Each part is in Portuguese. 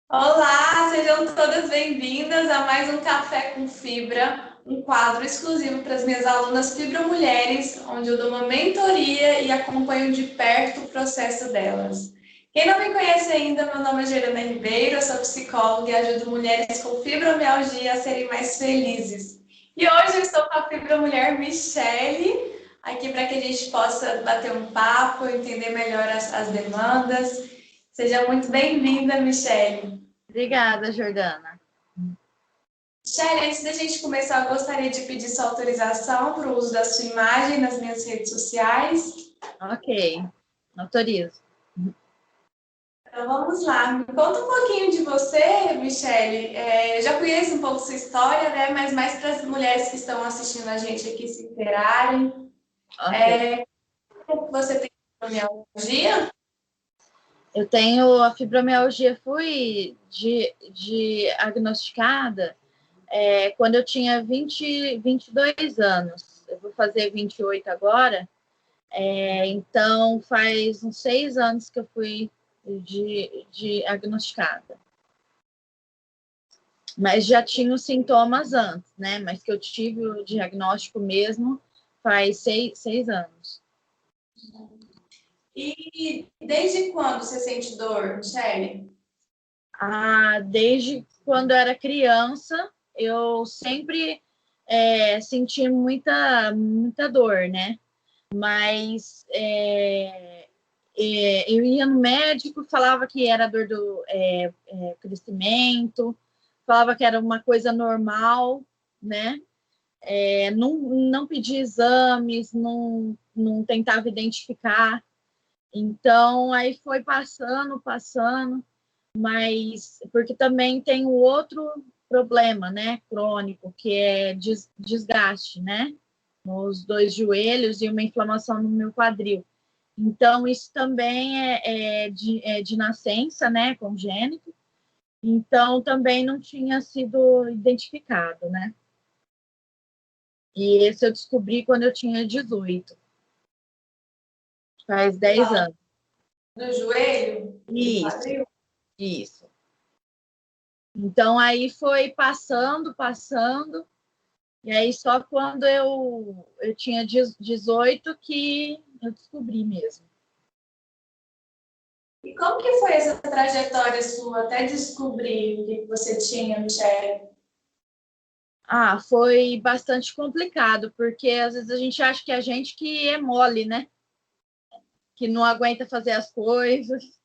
Olá, sejam todas bem-vindas a mais um Café com Fibra, um quadro exclusivo para as minhas alunas Fibra-Mulheres, onde eu dou uma mentoria e acompanho de perto o processo delas. Quem não me conhece ainda, meu nome é Gerana Ribeiro, eu sou psicóloga e ajudo mulheres com fibromialgia a serem mais felizes. E hoje eu estou com a Fibra-Mulher Michele, aqui para que a gente possa bater um papo, entender melhor as demandas. Seja muito bem-vinda, Michele. Obrigada, Jordana. Shelly, antes da gente começar, eu gostaria de pedir sua autorização para o uso da sua imagem nas minhas redes sociais. Ok, autorizo. Então vamos lá. Me conta um pouquinho de você, Michele. Eu já conheço um pouco sua história, né? Mas mais para as mulheres que estão assistindo a gente aqui se interarem. Ok. Você tem fibromialgia? Eu tenho a fibromialgia, fui diagnosticada quando eu tinha 22 anos. Eu vou fazer 28 agora. Então, faz uns 6 anos que eu fui diagnosticada. Mas já tinha os sintomas antes, né? Mas que eu tive o diagnóstico mesmo faz seis anos. E desde quando você sente dor, Michele? Desde quando eu era criança, eu sempre senti muita dor, né? Mas eu ia no médico, falava que era dor do crescimento, falava que era uma coisa normal, né? Não pedia exames, não tentava identificar. Então, aí foi passando, mas porque também tem o outro problema, né, crônico, que é desgaste, né, nos dois joelhos e uma inflamação no meu quadril. Então, isso também é de nascença, né, congênito. Então, também não tinha sido identificado, né. E esse eu descobri quando eu tinha 18, faz 10 anos. Do joelho? Do Isso, quadril? isso. Então, aí foi passando. E aí, só quando eu tinha 18 que eu descobri mesmo. E como que foi essa trajetória sua até descobrir o que você tinha, Michele? Foi bastante complicado, porque às vezes a gente acha que a gente que é mole, né? Que não aguenta fazer as coisas.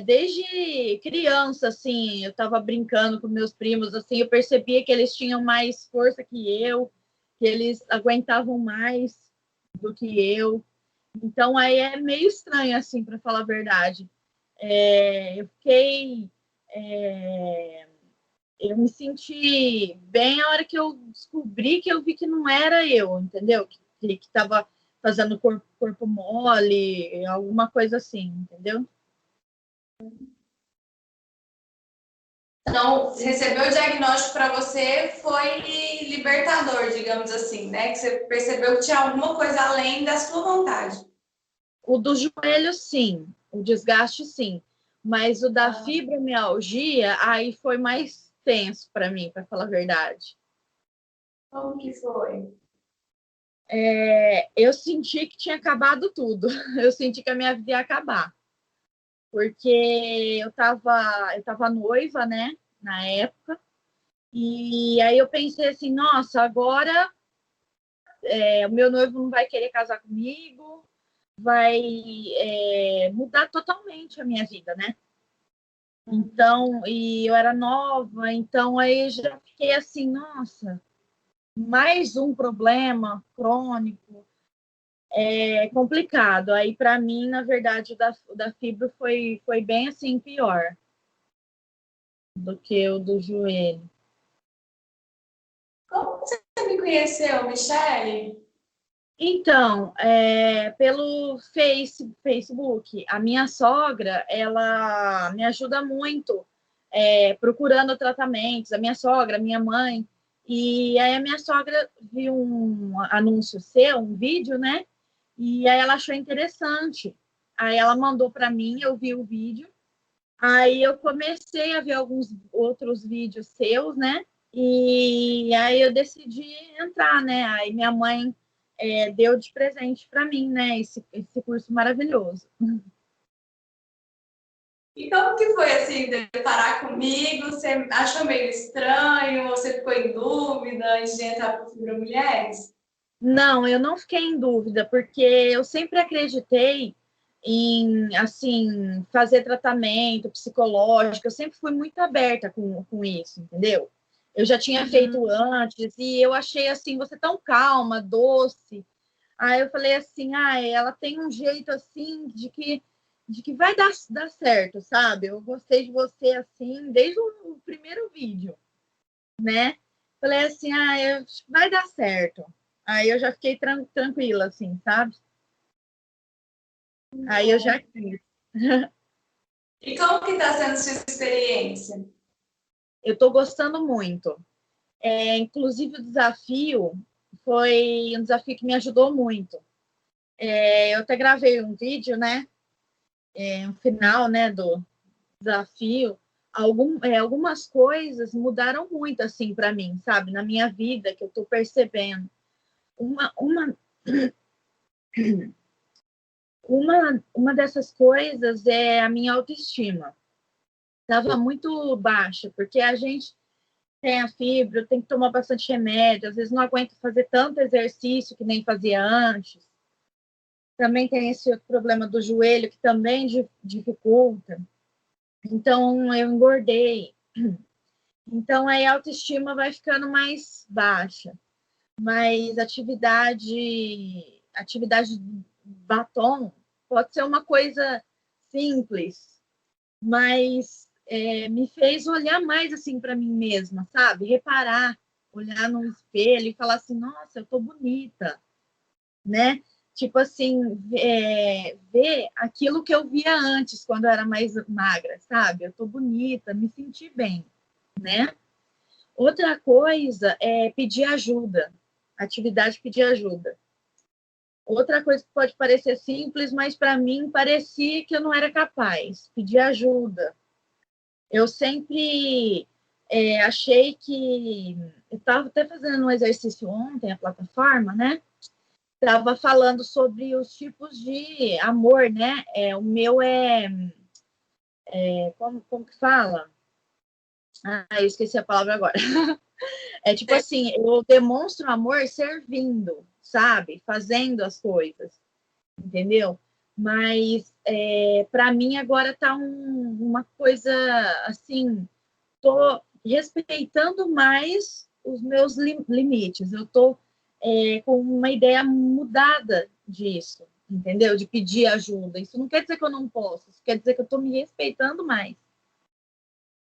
Desde criança, assim, eu estava brincando com meus primos, assim, eu percebia que eles tinham mais força que eu, que eles aguentavam mais do que eu. Então, aí é meio estranho, assim, para falar a verdade. Eu fiquei. é, eu me senti bem a hora que eu descobri que eu vi que não era eu, entendeu? Que estava fazendo corpo mole, alguma coisa assim, entendeu? Então, receber o diagnóstico para você foi libertador, digamos assim, né? Que você percebeu que tinha alguma coisa além da sua vontade. O do joelho, sim. O desgaste, sim. Mas o da Ah, fibromialgia, aí foi mais tenso para mim, para falar a verdade. como que foi? Eu senti que tinha acabado tudo. Eu senti que a minha vida ia acabar. Porque eu tava noiva, né, na época, e aí eu pensei assim, nossa, agora o meu noivo não vai querer casar comigo, vai mudar totalmente a minha vida, né? Então, e eu era nova, então aí já fiquei assim, nossa, mais um problema crônico, complicado. Aí, para mim, na verdade, o da fibra foi bem assim, pior do que o do joelho. Como você me conheceu, Michele? Então, pelo Facebook, a minha sogra, ela me ajuda muito procurando tratamentos, a minha sogra, a minha mãe, e aí a minha sogra viu um anúncio seu, um vídeo, né? E aí ela achou interessante. Aí ela mandou para mim, eu vi o vídeo, Aí eu comecei a ver alguns outros vídeos seus, né? E aí eu decidi entrar, né? Aí minha mãe deu de presente para mim, né? Esse curso maravilhoso. E como que foi, assim, deparar comigo? Você achou meio estranho? Você ficou em dúvida antes de entrar para o Fibra Mulheres? Não, eu não fiquei em dúvida, porque eu sempre acreditei em, assim, fazer tratamento psicológico, eu sempre fui muito aberta com isso, entendeu? Eu já tinha feito antes e eu achei, assim, você tão calma, doce. Aí eu falei assim, ela tem um jeito, assim, de que vai dar certo, sabe? Eu gostei de você, assim, desde o primeiro vídeo, né? Falei assim, vai dar certo. Aí eu já fiquei tranquila, assim, sabe? Aí eu já quis. E como que está sendo sua experiência? Eu estou gostando muito. Inclusive, o desafio foi um desafio que me ajudou muito. Eu até gravei um vídeo, né? No final, né, do desafio. Algumas coisas mudaram muito, assim, para mim, sabe? Na minha vida, que eu estou percebendo. Uma, uma dessas coisas é a minha autoestima. Estava muito baixa, porque a gente tem a fibra, tem que tomar bastante remédio, às vezes não aguento fazer tanto exercício que nem fazia antes. Também tem esse outro problema do joelho, que também dificulta. Então, eu engordei. Então, aí a autoestima vai ficando mais baixa. Mas atividade batom pode ser uma coisa simples, mas me fez olhar mais assim para mim mesma, sabe? Reparar, olhar no espelho e falar assim, nossa, eu tô bonita, né? Tipo assim, ver aquilo que eu via antes, quando eu era mais magra, sabe? Eu tô bonita, me senti bem, né? Outra coisa é pedir ajuda, atividade pedir ajuda. Outra coisa que pode parecer simples, mas para mim parecia que eu não era capaz, pedir ajuda. Eu sempre achei que. Eu estava até fazendo um exercício ontem, a plataforma, né? Estava falando sobre os tipos de amor, né? O meu como que fala? Eu esqueci a palavra agora. É tipo assim, eu demonstro amor servindo, sabe? Fazendo as coisas, entendeu? Mas para mim agora tá uma coisa assim, tô respeitando mais os meus limites. Eu tô com uma ideia mudada disso, entendeu? De pedir ajuda. Isso não quer dizer que eu não posso, isso quer dizer que eu tô me respeitando mais,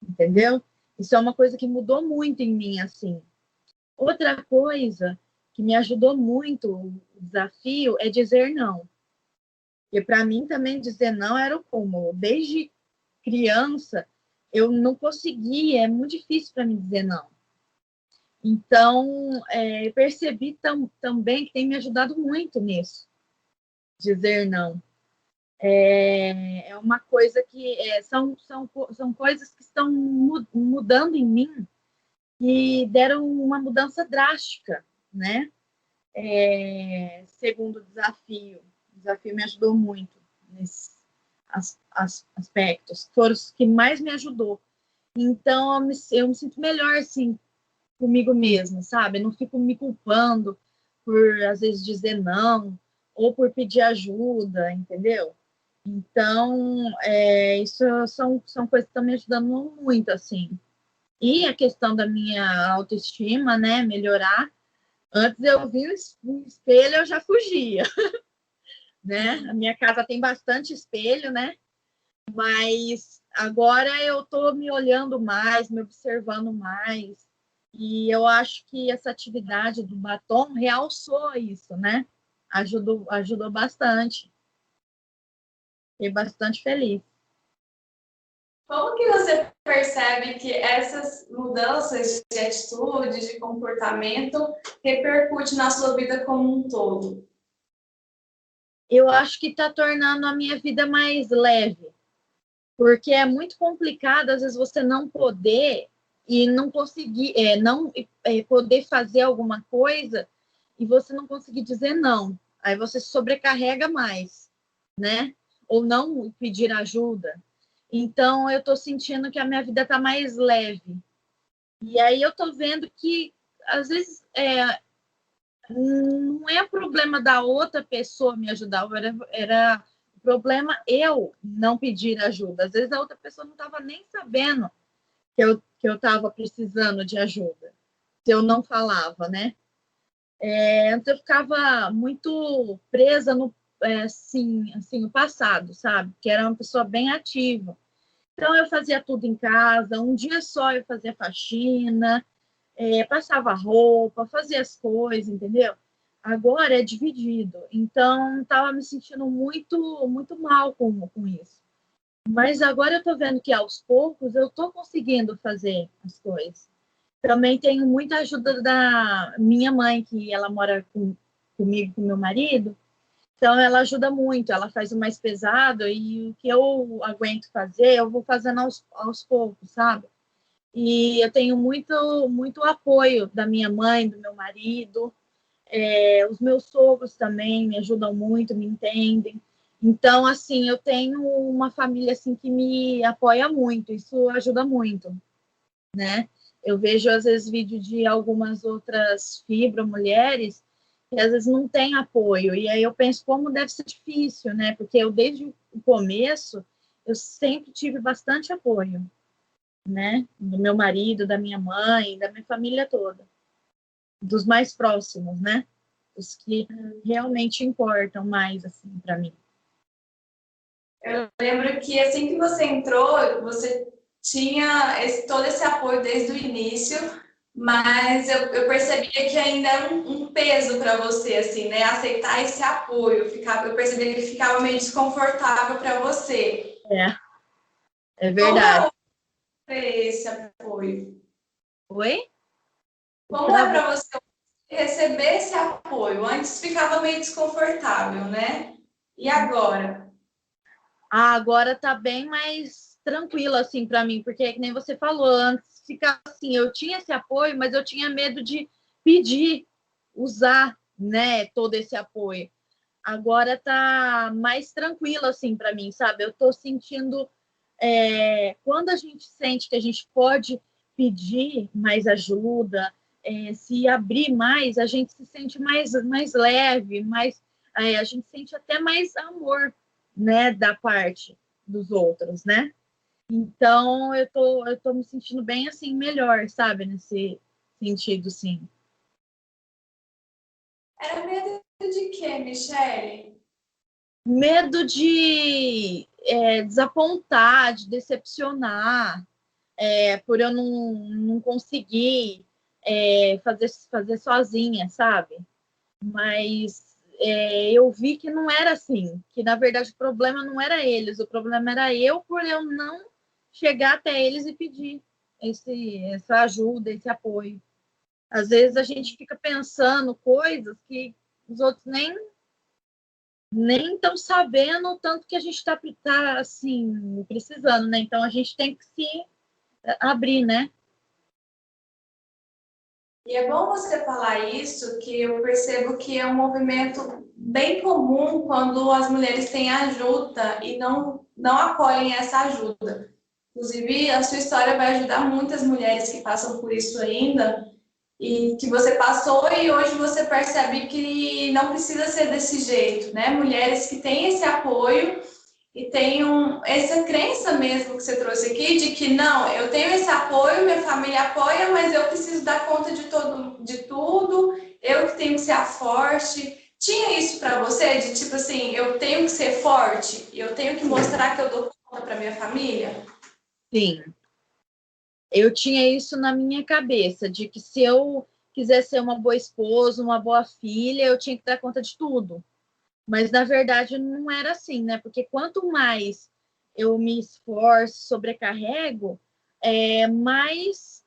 entendeu? Isso é uma coisa que mudou muito em mim, assim. Outra coisa que me ajudou muito o desafio é dizer não. Porque para mim também dizer não era o cúmulo. Desde criança eu não conseguia, é muito difícil para mim dizer não. Então, eu percebi também que tem me ajudado muito nisso, dizer não. É uma coisa que são coisas que estão mudando em mim e deram uma mudança drástica, né? Segundo o desafio. O desafio me ajudou muito nesses aspectos. Foram os que mais me ajudou. Então, eu me sinto melhor, assim, comigo mesma, sabe? Eu não fico me culpando por, às vezes, dizer não ou por pedir ajuda, entendeu? Então, isso são coisas que estão me ajudando muito, assim. E a questão da minha autoestima, né, melhorar. Antes eu vi o espelho, eu já fugia, né? A minha casa tem bastante espelho, né? Mas agora eu tô me olhando mais, me observando mais. E eu acho que essa atividade do batom realçou isso, né? Ajudou bastante. Fiquei bastante feliz. Como que você percebe que essas mudanças de atitude, de comportamento, repercutem na sua vida como um todo? Eu acho que está tornando a minha vida mais leve, Porque é muito complicado, às vezes, você não poder e não conseguir, não poder fazer alguma coisa e você não conseguir dizer não. Aí você sobrecarrega mais, né? Ou não pedir ajuda. Então, eu estou sentindo que a minha vida está mais leve. E aí eu estou vendo que, às vezes, não é problema da outra pessoa me ajudar, era problema eu não pedir ajuda. Às vezes a outra pessoa não estava nem sabendo que eu estava precisando de ajuda, se eu não falava, né? Antes eu ficava muito presa no assim, o passado, sabe? Que era uma pessoa bem ativa. Então eu fazia tudo em casa, um dia só eu fazia faxina, passava roupa, fazia as coisas, entendeu? Agora é dividido. Então estava me sentindo muito, muito mal com isso. Mas agora eu estou vendo que aos poucos eu estou conseguindo fazer as coisas. Também tenho muita ajuda da minha mãe, que ela mora comigo, com meu marido. Então ela ajuda muito, ela faz o mais pesado e o que eu aguento fazer, eu vou fazendo aos poucos, sabe? E eu tenho muito, muito apoio da minha mãe, do meu marido, os meus sogros também me ajudam muito, me entendem. Então, assim, eu tenho uma família assim que me apoia muito, isso ajuda muito, né? Eu vejo às vezes vídeo de algumas outras mulheres que às vezes não têm apoio, e aí eu penso como deve ser difícil, né? Porque eu desde o começo eu sempre tive bastante apoio, né? Do meu marido, da minha mãe, da minha família toda, dos mais próximos, né? Os que realmente importam mais assim para mim. Eu lembro que assim que você entrou, você tinha todo esse apoio desde o início, mas eu percebia que ainda era um peso para você, assim, né? Aceitar esse apoio. Eu percebia que ele ficava meio desconfortável para você. É Como verdade. é esse apoio? Oi? Como é Travou. para você receber esse apoio? Antes ficava meio desconfortável, né? E agora? Agora tá bem mais tranquilo assim para mim, porque que nem você falou, antes ficava assim, eu tinha esse apoio, mas eu tinha medo de pedir, usar, né, todo esse apoio. Agora tá mais tranquilo assim para mim, sabe? Eu tô sentindo quando a gente sente que a gente pode pedir mais ajuda, se abrir mais, a gente se sente mais leve, a gente sente até mais amor, né, da parte dos outros, né? Então eu tô me sentindo bem assim, melhor, sabe, nesse sentido, sim. Era medo de quê, Michele? Medo de desapontar, de decepcionar, por eu não conseguir fazer sozinha, sabe? Mas eu vi que não era assim, que na verdade o problema não era eles, o problema era eu por eu não chegar até eles e pedir essa ajuda, esse apoio. Às vezes a gente fica pensando coisas que os outros nem estão sabendo o tanto que a gente está assim, precisando, né? Então a gente tem que se abrir, né? E é bom você falar isso, que eu percebo que é um movimento bem comum quando as mulheres têm ajuda e não acolhem essa ajuda. Inclusive, a sua história vai ajudar muitas mulheres que passam por isso ainda e que você passou e hoje você percebe que não precisa ser desse jeito, né? Mulheres que têm esse apoio e tem essa crença mesmo que você trouxe aqui de que não, eu tenho esse apoio, minha família apoia, mas eu preciso dar conta de tudo, eu que tenho que ser a forte. Tinha isso para você de tipo assim, eu tenho que ser forte, eu tenho que mostrar que eu dou conta para minha família? Sim. Eu tinha isso na minha cabeça, de que se eu quisesse ser uma boa esposa, uma boa filha, eu tinha que dar conta de tudo. Mas, na verdade, não era assim, né? Porque quanto mais eu me esforço, sobrecarrego, mais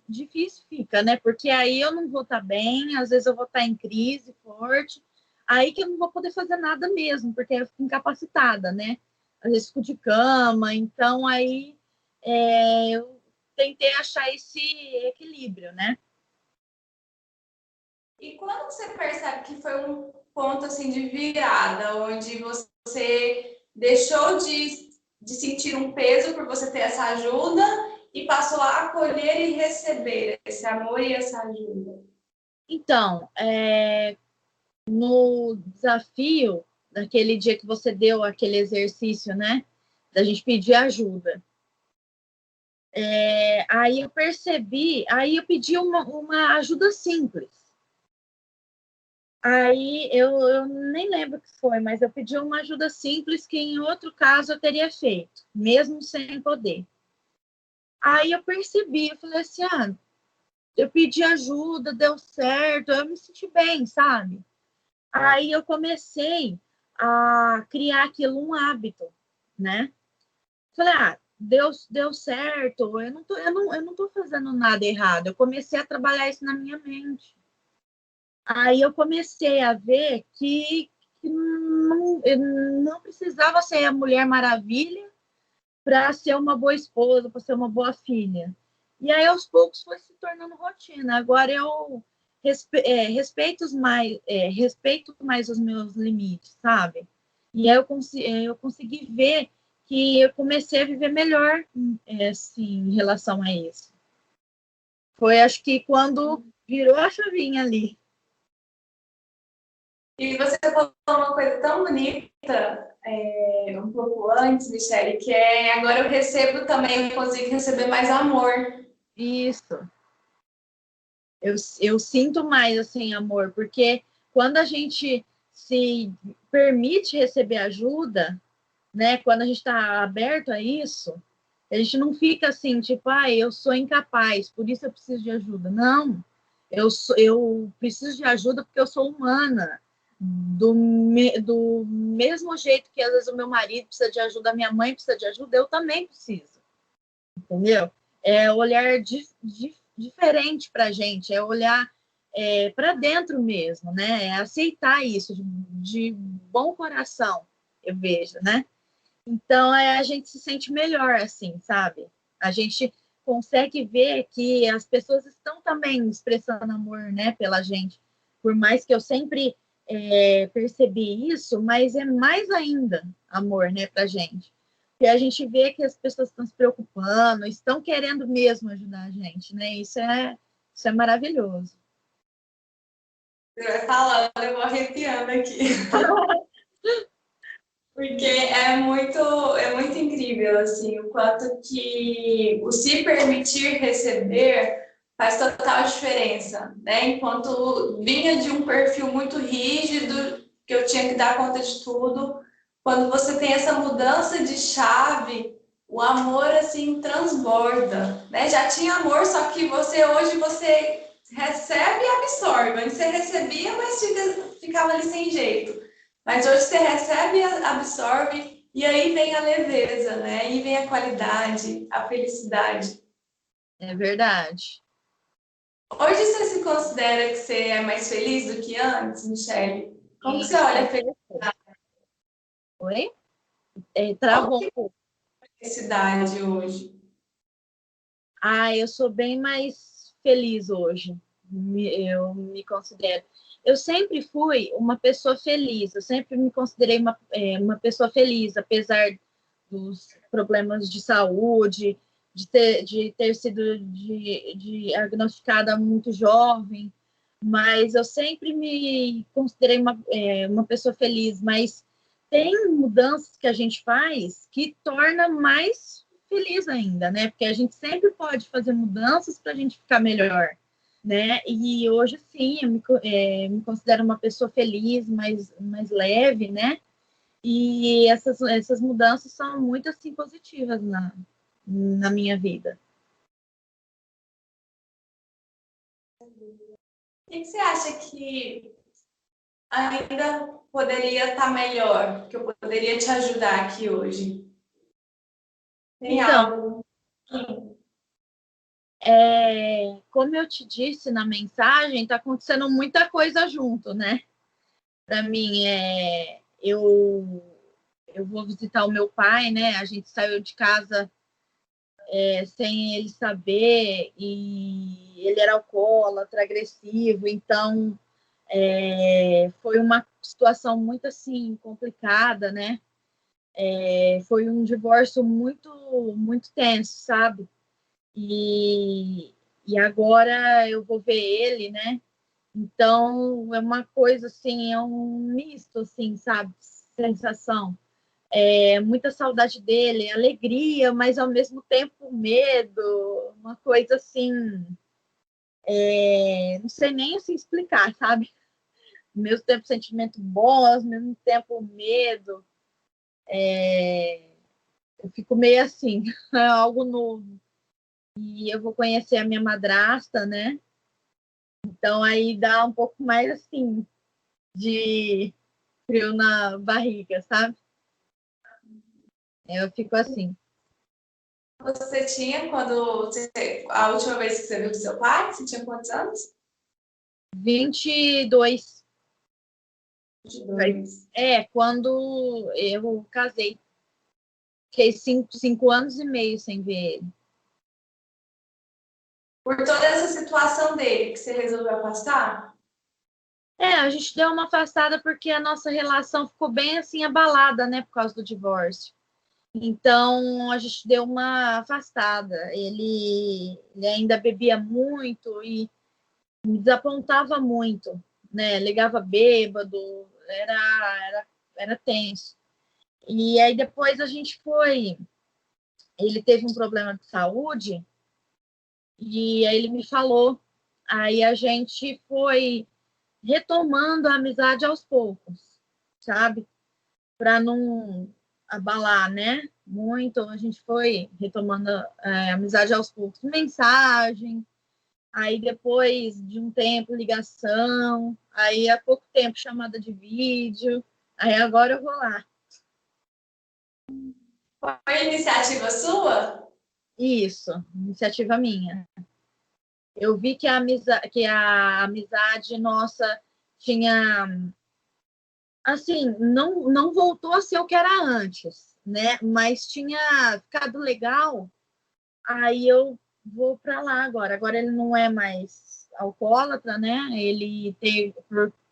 difícil fica, né? Porque aí eu não vou estar bem, às vezes eu vou estar em crise forte, aí que eu não vou poder fazer nada mesmo, porque eu fico incapacitada, né? às vezes fico de cama, então aí eu tentei achar esse equilíbrio, né? E quando você percebe que foi um ponto assim de virada, onde você deixou de sentir um peso por você ter essa ajuda e passou a acolher e receber esse amor e essa ajuda? Então, no desafio, daquele dia que você deu aquele exercício, né? Da gente pedir ajuda. Aí eu percebi, aí eu pedi uma ajuda simples. Aí eu nem lembro o que foi, mas eu pedi uma ajuda simples que em outro caso eu teria feito, mesmo sem poder. Aí eu percebi, eu falei assim, eu pedi ajuda, deu certo, eu me senti bem, sabe? Aí eu comecei a criar aquilo um hábito, né? Falei, deu certo, eu não tô fazendo nada errado. Eu comecei a trabalhar isso na minha mente. Aí eu comecei a ver que eu não precisava ser a Mulher Maravilha para ser uma boa esposa, para ser uma boa filha. E aí, aos poucos, foi se tornando rotina. Agora eu respeito mais os meus limites, sabe? E aí eu consegui ver que eu comecei a viver melhor, assim, em relação a isso. Foi, acho que, quando virou a chavinha ali. E você falou uma coisa tão bonita, um pouco antes, Michele, que é agora eu recebo também, eu consigo receber mais amor. Isso. Eu sinto mais, assim, amor, porque quando a gente se permite receber ajuda, né? Quando a gente está aberto a isso, a gente não fica assim, tipo, eu sou incapaz, por isso eu preciso de ajuda. Não, eu preciso de ajuda porque eu sou humana. Do mesmo jeito que às vezes o meu marido precisa de ajuda, a minha mãe precisa de ajuda, eu também preciso, entendeu? É olhar diferente para a gente, é olhar para dentro mesmo, né? É aceitar isso de bom coração, eu vejo, né? Então, a gente se sente melhor, assim, sabe? A gente consegue ver que as pessoas estão também expressando amor, né, pela gente. Por mais que eu sempre percebi isso, mas é mais ainda amor, né, pra gente. E a gente vê que as pessoas estão se preocupando, estão querendo mesmo ajudar a gente, né? Isso é maravilhoso. Você vai falando, eu vou arrepiando aqui. Porque é muito incrível, assim, o quanto que o se permitir receber faz total diferença, né? Enquanto vinha de um perfil muito rígido, que eu tinha que dar conta de tudo, quando você tem essa mudança de chave, o amor, assim, transborda, né? Já tinha amor, só que hoje você recebe e absorve. Antes você recebia, mas ficava ali sem jeito. Mas hoje você recebe, absorve, e aí vem a leveza, né? Aí vem a qualidade, a felicidade. É verdade. Hoje você se considera que você é mais feliz do que antes, Michele? Como que você olha Isso. a felicidade Oi? Travou um pouco. hoje? Eu sou bem mais feliz hoje. Eu me considero. Eu sempre fui uma pessoa feliz, eu sempre me considerei uma pessoa feliz, apesar dos problemas de saúde, de ter sido diagnosticada muito jovem, mas eu sempre me considerei uma pessoa feliz, mas tem mudanças que a gente faz que torna mais feliz ainda, né? Porque a gente sempre pode fazer mudanças para a gente ficar melhor, né? E hoje sim, me considero uma pessoa feliz, mais leve, né? E essas mudanças são muito assim positivas na minha vida. O que você acha que ainda poderia estar melhor, que eu poderia te ajudar aqui hoje? Tem Então, algo? como eu te disse na mensagem, está acontecendo muita coisa junto, né? Para mim, eu vou visitar o meu pai, né? A gente saiu de casa sem ele saber, e ele era alcoólatra, agressivo, então foi uma situação muito assim complicada, né? Foi um divórcio muito tenso, sabe? E agora eu vou ver ele, né? Então é uma coisa assim, é um misto, assim, sabe? Sensação. Muita saudade dele, alegria, mas ao mesmo tempo medo, uma coisa assim, não sei nem assim explicar, sabe? Ao mesmo tempo sentimento bom, ao mesmo tempo medo. Eu fico meio assim, é algo novo. E eu vou conhecer a minha madrasta, né? Então aí dá um pouco mais assim de frio na barriga, sabe? Eu fico assim. Você tinha a última vez que você viu seu pai? Você tinha quantos anos? 22. 22. Quando eu casei. Fiquei 5 anos e meio sem ver ele. Por toda essa situação dele, que você resolveu afastar? A gente deu uma afastada porque a nossa relação ficou bem assim abalada, né, por causa do divórcio. Então a gente deu uma afastada. Ele ainda bebia muito e me desapontava muito, né? Ligava bêbado, era tenso. E aí depois a gente foi. Ele teve um problema de saúde e aí ele me falou. Aí a gente foi retomando a amizade aos poucos, sabe? Para não abalar, né? Muito, a gente foi retomando a amizade aos poucos. Mensagem, aí depois de um tempo, ligação, aí há pouco tempo, chamada de vídeo, aí agora eu vou lá. Foi iniciativa sua? Isso, iniciativa minha. Eu vi que a amizade nossa tinha, assim, não voltou a ser o que era antes, né? Mas tinha ficado legal. Aí eu vou para lá agora. Agora ele não é mais alcoólatra, né? Ele teve,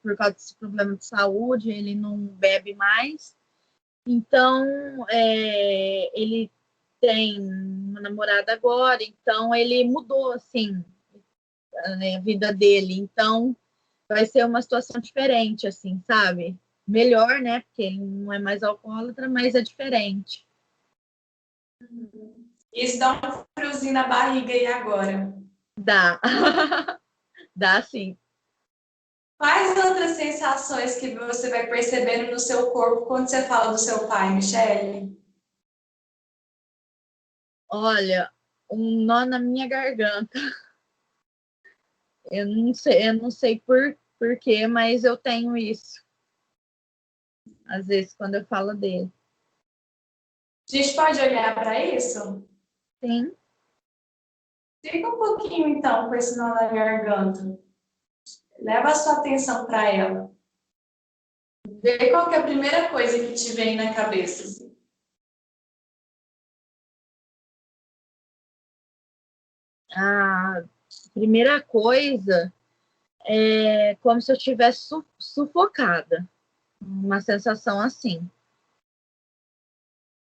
por causa desse problema de saúde, ele não bebe mais. Então, ele tem uma namorada agora, então ele mudou, assim, a vida dele. Então, vai ser uma situação diferente, assim, sabe? Melhor, né? Porque ele não é mais alcoólatra, mas é diferente. Isso dá um friozinho na barriga e agora? Dá. Dá sim. Quais outras sensações que você vai percebendo no seu corpo quando você fala do seu pai, Michele? Olha, um nó na minha garganta. Eu não sei por quê, mas eu tenho isso. Às vezes, quando eu falo dele. A gente pode olhar para isso? Sim. Fica um pouquinho, então, com esse nó na garganta. Leva a sua atenção para ela. Vê qual que é a primeira coisa que te vem na cabeça. Assim. A primeira coisa é como se eu estivesse sufocada. Uma sensação assim.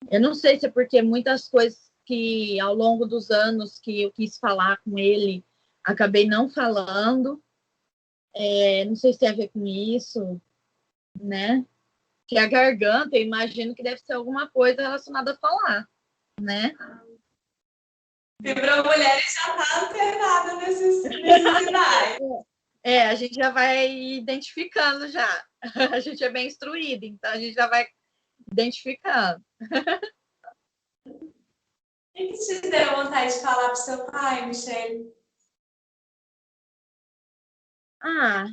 Eu não sei se é porque muitas coisas que ao longo dos anos que eu quis falar com ele, acabei não falando. Não sei se tem a ver com isso, né? Que a garganta, eu imagino que deve ser alguma coisa relacionada a falar, né? Fibra Mulheres já está antenada nesses sinais. A gente já vai identificando já. A gente é bem instruído, então a gente já vai identificando. O que te deu vontade de falar para seu pai, Michele? Ah,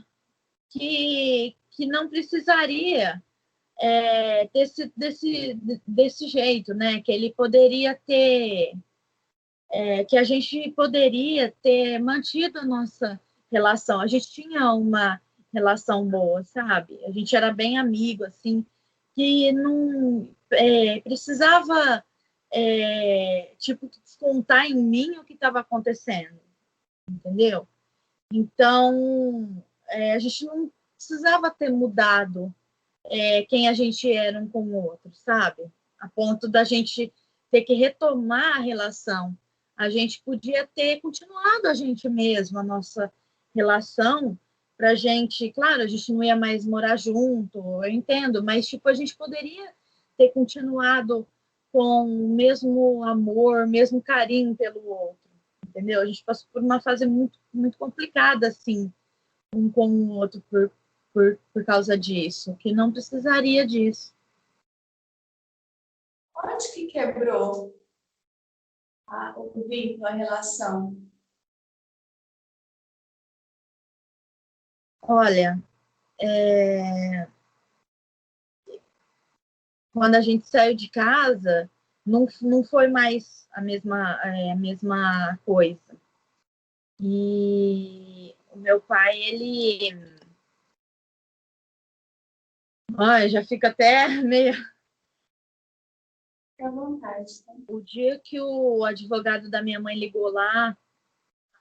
que não precisaria desse jeito, né? Que ele poderia ter, que a gente poderia ter mantido a nossa relação. A gente tinha uma relação boa, sabe? A gente era bem amigo, assim. que não precisava tipo descontar em mim o que estava acontecendo, entendeu? Então a gente não precisava ter mudado quem a gente era um com o outro, sabe? A ponto da gente ter que retomar a relação. A gente podia ter continuado a gente mesmo, a nossa relação, pra gente, claro, a gente não ia mais morar junto, eu entendo, mas tipo, a gente poderia ter continuado com o mesmo amor, mesmo carinho pelo outro, entendeu? A gente passou por uma fase muito, muito complicada, assim, um com o outro por causa disso, que não precisaria disso. Onde que quebrou o vínculo, a relação? Olha, quando a gente saiu de casa, não foi mais a mesma coisa. E o meu pai, ele. Olha, já fica até meio. Fique à vontade, tá? O dia que o advogado da minha mãe ligou lá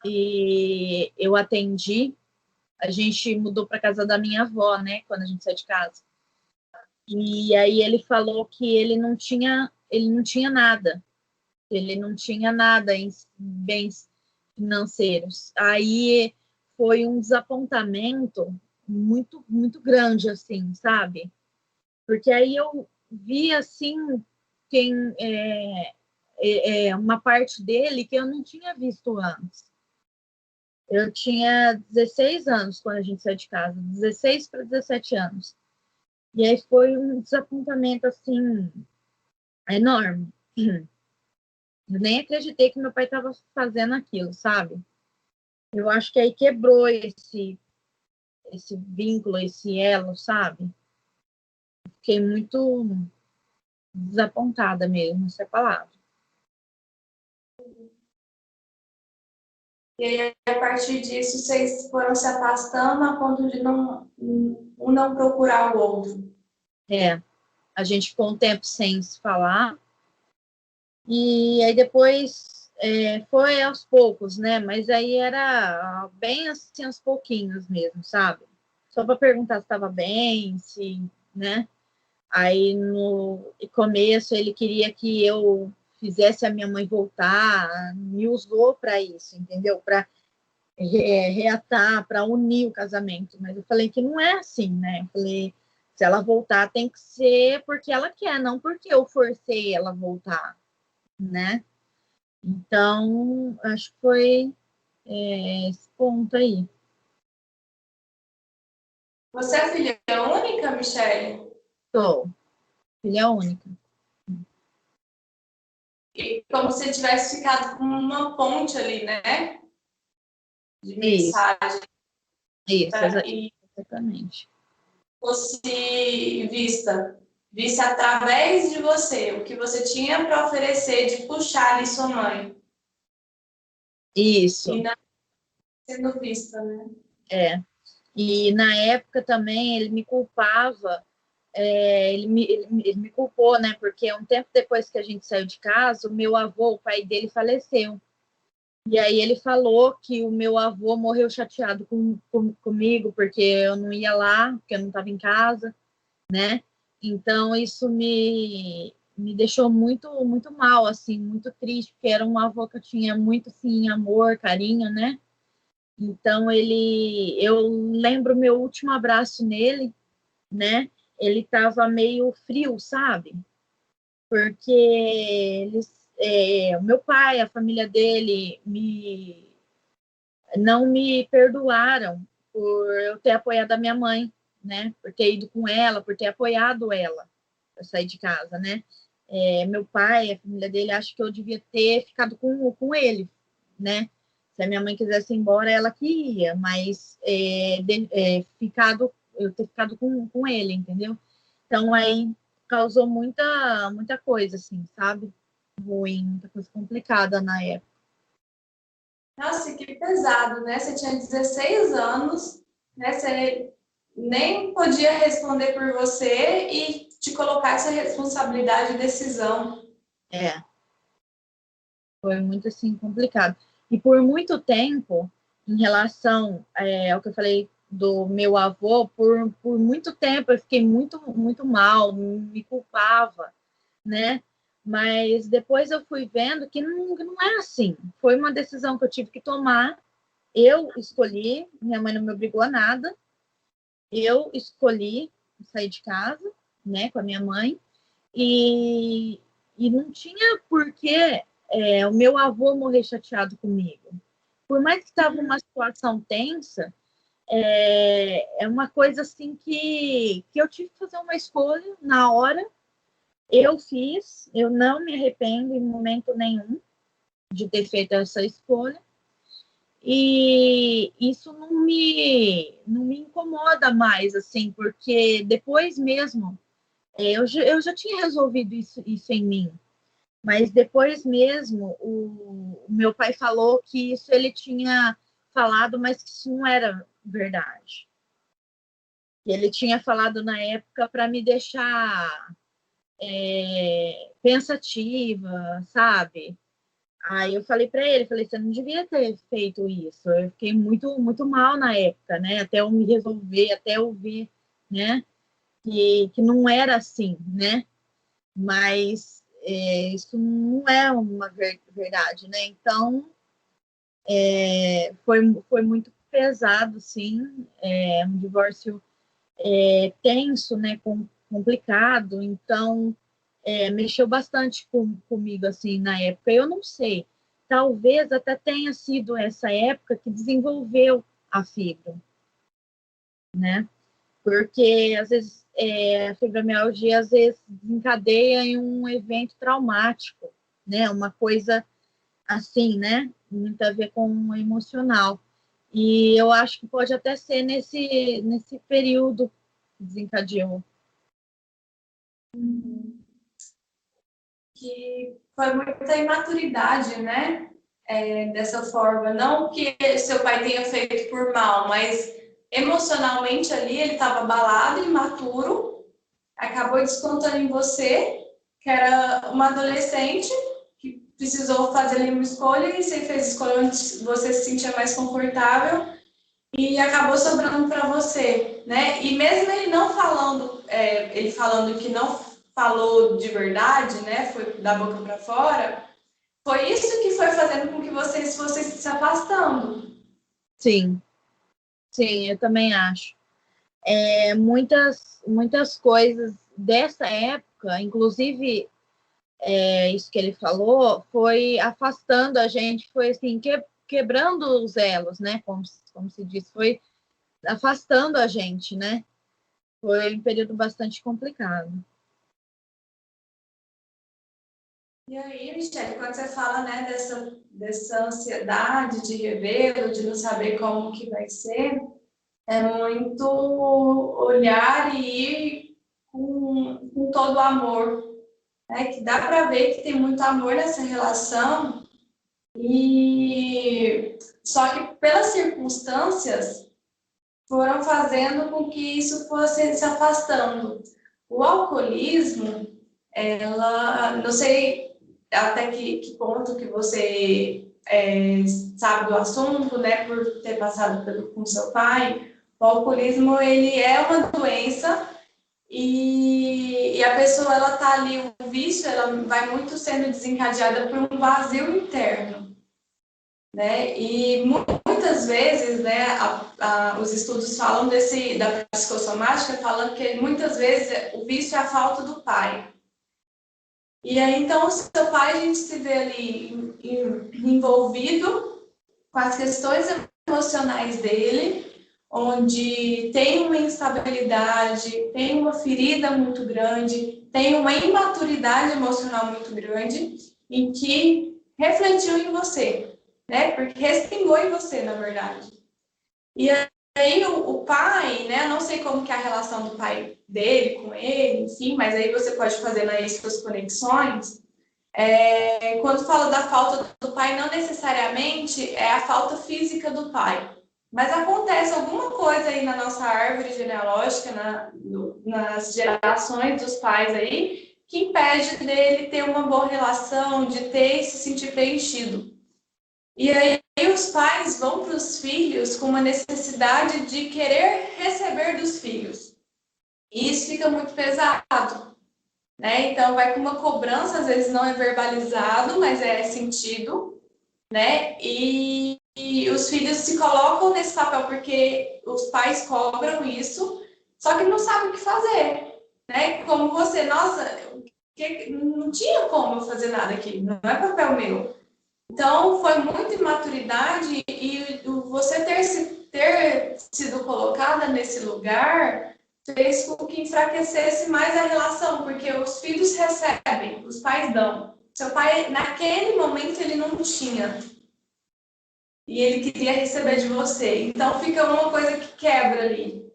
e eu atendi, a gente mudou para casa da minha avó, né? Quando a gente saiu de casa. E aí ele falou que ele não tinha nada, ele não tinha nada em bens financeiros. Aí foi um desapontamento muito, muito grande, assim, sabe? Porque aí eu vi, assim, quem uma parte dele que eu não tinha visto antes. Eu tinha 16 anos quando a gente saiu de casa, 16 para 17 anos. E aí foi um desapontamento, assim, enorme. Eu nem acreditei que meu pai estava fazendo aquilo, sabe? Eu acho que aí quebrou esse vínculo, esse elo, sabe? Fiquei muito desapontada mesmo, essa é a palavra. E aí, a partir disso, vocês foram se afastando a ponto de um não procurar o outro. A gente ficou um tempo sem se falar, e aí depois foi aos poucos, né? Mas aí era bem assim, aos pouquinhos mesmo, sabe? Só para perguntar se estava bem, se, né? Aí no começo ele queria que eu fizesse a minha mãe voltar, me usou para isso, entendeu? Para reatar, para unir o casamento. Mas eu falei que não é assim, né? Eu falei, se ela voltar tem que ser porque ela quer, não porque eu forcei ela a voltar, né? Então, acho que foi esse ponto aí. Você é filha única, Michele? Sou filha única. E como se tivesse ficado com uma ponte ali, né? De Isso, mensagem. isso, E exatamente. fosse visse através de você, o que você tinha para oferecer, de puxar ali sua mãe. E Isso, não sendo vista, né? é. E na época também ele me culpava, ele me culpou, né? Porque um tempo depois que a gente saiu de casa, o meu avô, o pai dele, faleceu. E aí ele falou que o meu avô morreu chateado comigo, porque eu não ia lá, porque eu não estava em casa, né? Então isso me deixou muito, muito mal, assim, muito triste, porque era um avô que eu tinha muito, assim, amor, carinho, né? Então eu lembro meu último abraço nele, né? Ele estava meio frio, sabe? Porque o meu pai, a família dele, não me perdoaram por eu ter apoiado a minha mãe, né? Por ter ido com ela, por ter apoiado ela para sair de casa, né? Meu pai, a família dele, acha que eu devia ter ficado com ele, né? Se a minha mãe quisesse ir embora, ela que ia, mas eu ter ficado com ele, entendeu? Então aí causou muita coisa, assim, sabe? Ruim, muita coisa complicada na época. Nossa, que pesado, né? Você tinha 16 anos, né? Você nem podia responder por você e te colocar essa responsabilidade e decisão. Foi muito, assim, complicado. E por muito tempo, em relação ao que eu falei do meu avô, por muito tempo eu fiquei muito, muito mal, me culpava, né? Mas depois eu fui vendo que não é assim. Foi uma decisão que eu tive que tomar. Eu escolhi, minha mãe não me obrigou a nada. Eu escolhi sair de casa, né, com a minha mãe. E não tinha por que o meu avô morrer chateado comigo. Por mais que estava uma situação tensa, é uma coisa assim que eu tive que fazer uma escolha na hora. Eu fiz, eu não me arrependo em momento nenhum de ter feito essa escolha. E isso não me incomoda mais, assim, porque depois mesmo, eu já tinha resolvido isso em mim. Mas depois mesmo, o meu pai falou que isso ele tinha falado, mas que isso não era verdade. E ele tinha falado na época para me deixar pensativa, sabe? Aí eu falei para ele, falei, você não devia ter feito isso. Eu fiquei muito, muito mal na época, né? Até eu me resolver, até eu ver, né? Que não era assim, né? Mas isso não é uma verdade, né? Então, foi muito pesado, sim, um divórcio tenso, né? Complicado, então mexeu bastante comigo, assim, na época. Eu não sei, talvez até tenha sido essa época que desenvolveu a fibra, né? Porque às vezes a fibromialgia às vezes desencadeia em um evento traumático, né? Uma coisa assim, né? Muito a ver com o emocional. E eu acho que pode até ser nesse período que desencadeou. Que foi muita imaturidade, né? Dessa forma. Não que seu pai tenha feito por mal, mas emocionalmente ali ele estava abalado, imaturo, acabou descontando em você, que era uma adolescente que precisou fazer ali uma escolha e você fez escolha onde você se sentia mais confortável e acabou sobrando para você, né? E mesmo ele não falando, ele falando que não falou de verdade, né? Foi da boca para fora. Foi isso que foi fazendo com que vocês fossem se afastando. Sim, sim, eu também acho. Muitas coisas dessa época, inclusive isso que ele falou, foi afastando a gente, foi assim, quebrando os elos, né? Como se diz, foi afastando a gente, né? Foi um período bastante complicado. E aí, Michele, quando você fala, né, dessa ansiedade de revê-lo, de não saber como que vai ser, é muito olhar e ir com todo o amor, né? Que dá para ver que tem muito amor nessa relação e só que pelas circunstâncias foram fazendo com que isso fosse se afastando. O alcoolismo, ela, não sei até que ponto que você sabe do assunto, né, por ter passado com seu pai. O alcoolismo, ele é uma doença e a pessoa, ela tá ali, o vício, ela vai muito sendo desencadeada por um vazio interno, né? E muitas vezes, né, os estudos falam da psicossomática, falando que muitas vezes o vício é a falta do pai. E aí, então, o seu pai, a gente se vê ali envolvido com as questões emocionais dele, onde tem uma instabilidade, tem uma ferida muito grande, tem uma imaturidade emocional muito grande, em que refletiu em você, né? Porque respingou em você, na verdade. E aí o pai, né? Eu não sei como que é a relação do pai dele com ele, enfim, mas aí você pode fazer aí suas conexões. Quando falo da falta do pai, não necessariamente é a falta física do pai, Mas acontece alguma coisa aí na nossa árvore genealógica, nas gerações dos pais aí, que impede dele ter uma boa relação, de ter e se sentir preenchido. E aí os pais vão para os filhos com uma necessidade de querer receber dos filhos. E isso fica muito pesado, né? Então vai com uma cobrança, às vezes não é verbalizado, mas é sentido, né? E os filhos se colocam nesse papel porque os pais cobram isso, só que não sabem o que fazer, né? Como você, nossa, não tinha como eu fazer nada aqui, não é papel meu. Então, foi muita imaturidade e você ter sido colocada nesse lugar fez com que enfraquecesse mais a relação, porque os filhos recebem, os pais dão. Seu pai, naquele momento, ele não tinha. E ele queria receber de você. Então, fica uma coisa que quebra ali.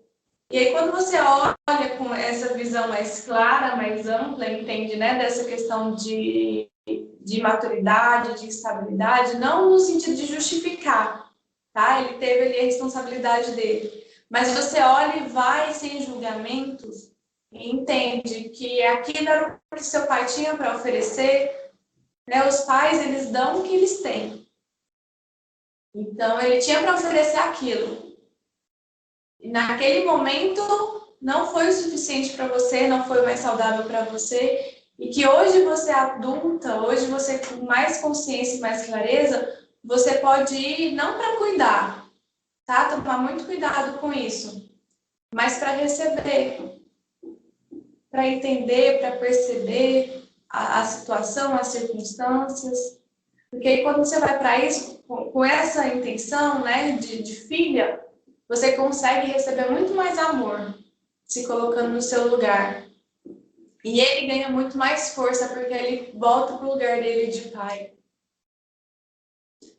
E aí, quando você olha com essa visão mais clara, mais ampla, entende, né, dessa questão de maturidade, de estabilidade, não no sentido de justificar, tá? Ele teve ali a responsabilidade dele. Mas você olha e vai sem julgamentos e entende que aquilo era o que seu pai tinha para oferecer, né? Os pais, eles dão o que eles têm. Então, ele tinha para oferecer aquilo. E naquele momento, não foi o suficiente para você, não foi o mais saudável para você, e que hoje você é adulta, hoje você com mais consciência e mais clareza, você pode ir não para cuidar, tá? Tomar muito cuidado com isso, mas para receber, para entender, para perceber a situação, as circunstâncias. Porque aí quando você vai para isso, com essa intenção, né, de filha, você consegue receber muito mais amor, se colocando no seu lugar. E ele ganha muito mais força, porque ele volta para o lugar dele de pai.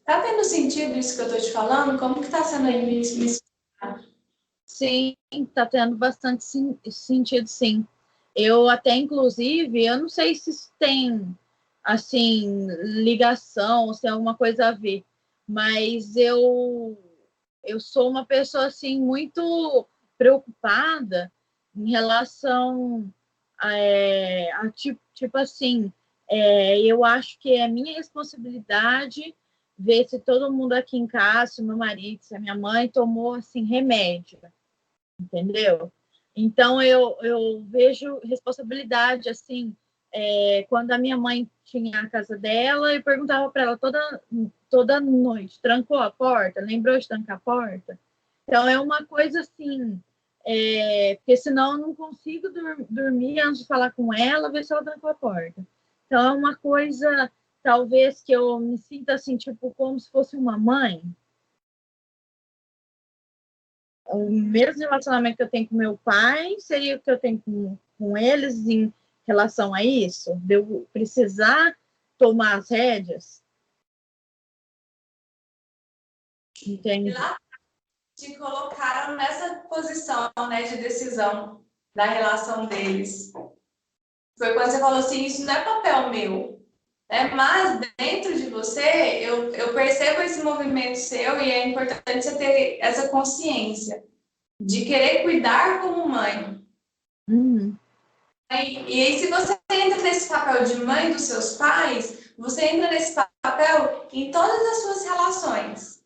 Tá tendo sentido isso que eu tô te falando? Como que tá sendo aí me explicar? Sim, está tendo bastante sentido, sim. Eu até, inclusive, eu não sei se isso tem, assim, ligação, se é alguma coisa a ver, mas eu sou uma pessoa, assim, muito preocupada em relação tipo assim, eu acho que é minha responsabilidade ver se todo mundo aqui em casa, se meu marido, se a minha mãe tomou, assim, remédio, entendeu? Então, eu vejo responsabilidade, assim, quando a minha mãe tinha a casa dela, eu perguntava para ela toda noite, trancou a porta? Lembrou de trancar a porta? Então, é uma coisa assim, porque senão eu não consigo dormir antes de falar com ela, ver se ela trancou a porta. Então, é uma coisa, talvez, que eu me sinta assim, tipo, como se fosse uma mãe, o mesmo relacionamento que eu tenho com meu pai seria o que eu tenho com eles em relação a isso? De eu precisar tomar as rédeas? E Entende? lá te colocaram nessa posição, né, de decisão da relação deles. Foi quando você falou assim, isso não é papel meu, né? Mas dentro de você, eu percebo esse movimento seu e é importante você ter essa consciência de querer cuidar como mãe. Uhum. E aí, se você entra nesse papel de mãe dos seus pais, você entra nesse papel em todas as suas relações,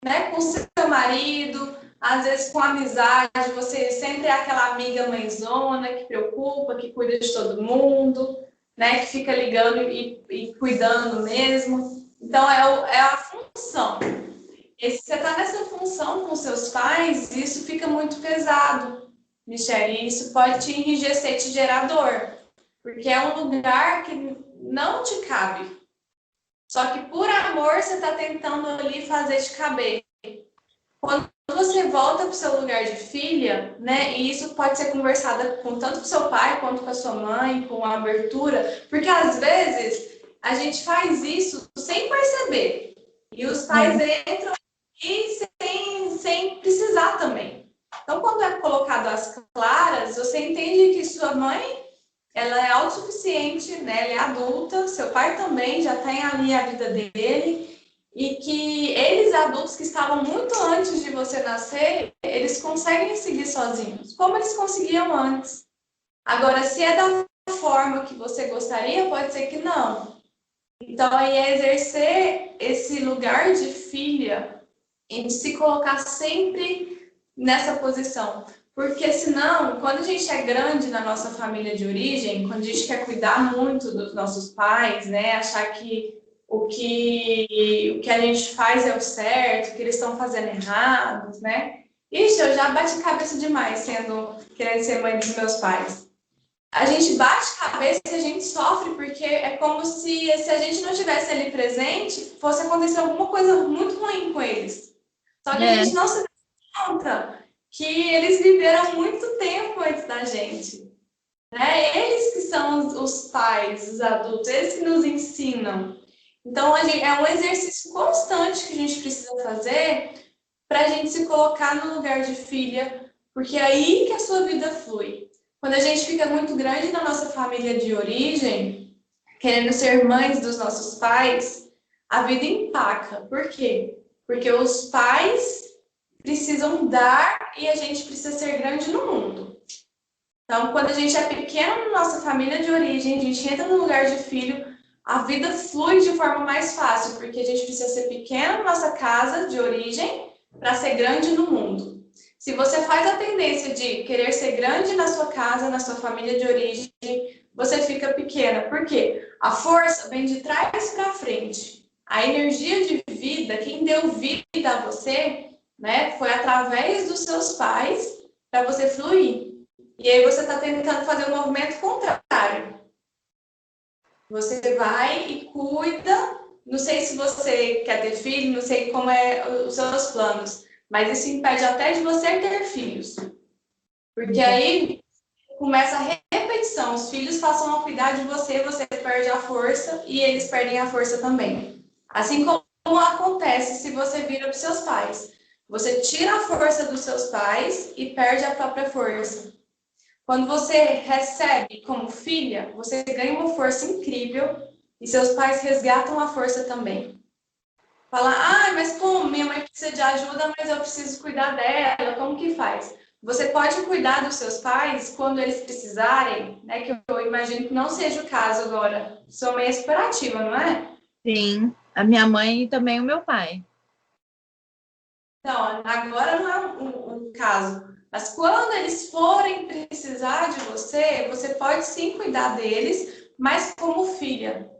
né? Com seu marido, às vezes com amizade, você sempre é aquela amiga mãezona que preocupa, que cuida de todo mundo, né? Que fica ligando e cuidando mesmo. Então, é a função. E se você está nessa função com seus pais, isso fica muito pesado, Michele, e isso pode te enrijecer, te gerar dor, porque é um lugar que não te cabe. Só que por amor você está tentando ali fazer te caber. Quando você volta para o seu lugar de filha, né? E isso pode ser conversado com tanto com seu pai quanto com a sua mãe, com a abertura, porque às vezes a gente faz isso sem perceber. E os pais entram e sem precisar também. Então, quando é colocado às claras, você entende que sua mãe ela é autossuficiente, né? Ela é adulta, seu pai também já tem ali a vida dele, e que eles, adultos que estavam muito antes de você nascer, eles conseguem seguir sozinhos, como eles conseguiam antes. Agora, se é da forma que você gostaria, pode ser que não. Então, aí é exercer esse lugar de filha e de se colocar sempre nessa posição. Porque senão, quando a gente é grande na nossa família de origem, quando a gente quer cuidar muito dos nossos pais, né, achar que o que a gente faz é o certo, que eles estão fazendo errados, né? Ixi, eu já bati cabeça demais querendo ser mãe dos meus pais. A gente bate cabeça e a gente sofre, porque é como se a gente não estivesse ali presente, fosse acontecer alguma coisa muito ruim com eles. Só que a É, gente não se dá conta que eles viveram muito tempo antes da gente. Né? Eles que são os pais, os adultos, eles que nos ensinam. Então, é um exercício constante que a gente precisa fazer para a gente se colocar no lugar de filha, porque é aí que a sua vida flui. Quando a gente fica muito grande na nossa família de origem, querendo ser mães dos nossos pais, a vida empaca. Por quê? Porque os pais precisam dar e a gente precisa ser grande no mundo. Então, quando a gente é pequeno na nossa família de origem, a gente entra no lugar de filho, a vida flui de forma mais fácil, porque a gente precisa ser pequeno na nossa casa de origem para ser grande no mundo. Se você faz a tendência de querer ser grande na sua casa, na sua família de origem, você fica pequena. Por quê? A força vem de trás para frente. A energia de vida, quem deu vida a você, né, foi através dos seus pais para você fluir. E aí você está tentando fazer o movimento contrário. Você vai e cuida. Não sei se você quer ter filho, não sei como é os seus planos, mas isso impede até de você ter filhos. Porque aí começa a repetição. Os filhos passam a cuidar de você, você perde a força e eles perdem a força também. Assim como acontece se você vira para os seus pais. Você tira a força dos seus pais e perde a própria força. Quando você recebe como filha, você ganha uma força incrível e seus pais resgatam a força também. Fala, mas como? Minha mãe precisa de ajuda, mas eu preciso cuidar dela. Como que faz? Você pode cuidar dos seus pais quando eles precisarem, né? Que eu imagino que não seja o caso agora. Sua mãe é super ativa, não é? sim. A minha mãe e também o meu pai. Então, agora não é um caso. Mas quando eles forem precisar de você, você pode sim cuidar deles, mas como filha.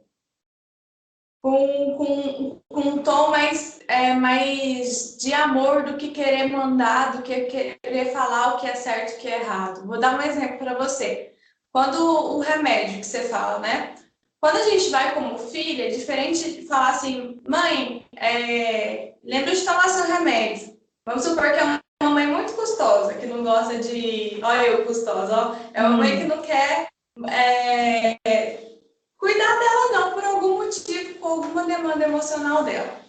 Com um tom mais de amor do que querer mandar, do que querer falar o que é certo e o que é errado. Vou dar um exemplo para você. Quando o remédio que você fala, né? Quando a gente vai como filha, é diferente de falar assim, mãe, lembra de tomar seu remédio. Vamos supor que é uma mãe muito custosa, que não gosta de. Olha eu custosa, ó. É uma mãe que não quer é, cuidar dela não, por algum motivo, por alguma demanda emocional dela.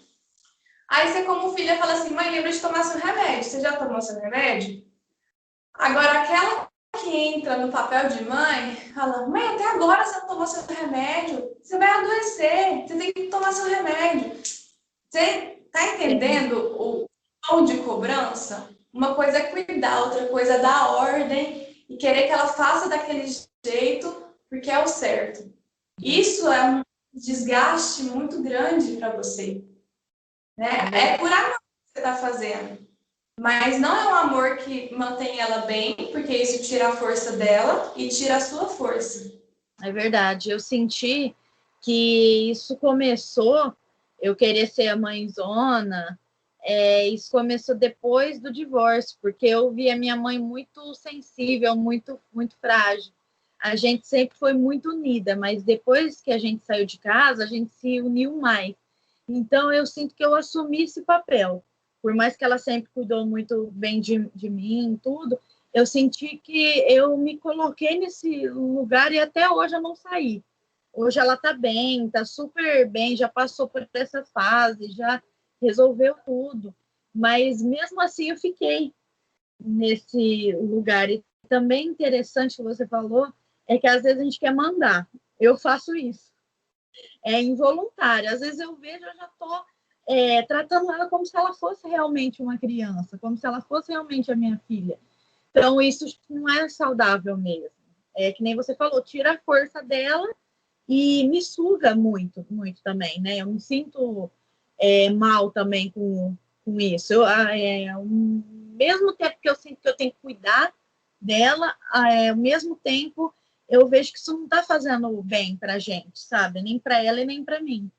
Aí você, como filha, fala assim, mãe, lembra de tomar seu remédio. Você já tomou seu remédio? Agora, aquela que entra no papel de mãe, fala, mãe, até agora você não tomou seu remédio. Você vai adoecer, você tem que tomar seu remédio. Você tá entendendo o tom de cobrança? Uma coisa é cuidar, outra coisa é dar ordem e querer que ela faça daquele jeito porque é o certo. Isso é um desgaste muito grande para você, né? É por amor que você está fazendo, mas não é um amor que mantém ela bem, porque isso tira a força dela e tira a sua força. É verdade. Eu senti que isso começou, eu querer ser a mãezona, isso começou depois do divórcio, porque eu vi a minha mãe muito sensível, muito, muito frágil. A gente sempre foi muito unida, mas depois que a gente saiu de casa, a gente se uniu mais. Então, eu sinto que eu assumi esse papel. Por mais que ela sempre cuidou muito bem de mim, tudo, eu senti que eu me coloquei nesse lugar e até hoje eu não saí. Hoje ela está bem, está super bem, já passou por essa fase, já resolveu tudo. Mas mesmo assim eu fiquei nesse lugar. E também interessante que você falou é que às vezes a gente quer mandar. Eu faço isso. É involuntário. Às vezes eu vejo, eu já estou tratando ela como se ela fosse realmente uma criança, como se ela fosse realmente a minha filha. Então, isso não é saudável mesmo. É que nem você falou, tira a força dela e me suga muito, muito também, né? Eu me sinto mal também com isso. Ao mesmo tempo que eu sinto que eu tenho que cuidar dela, ao mesmo tempo eu vejo que isso não está fazendo bem para a gente, sabe? Nem para ela e nem para mim.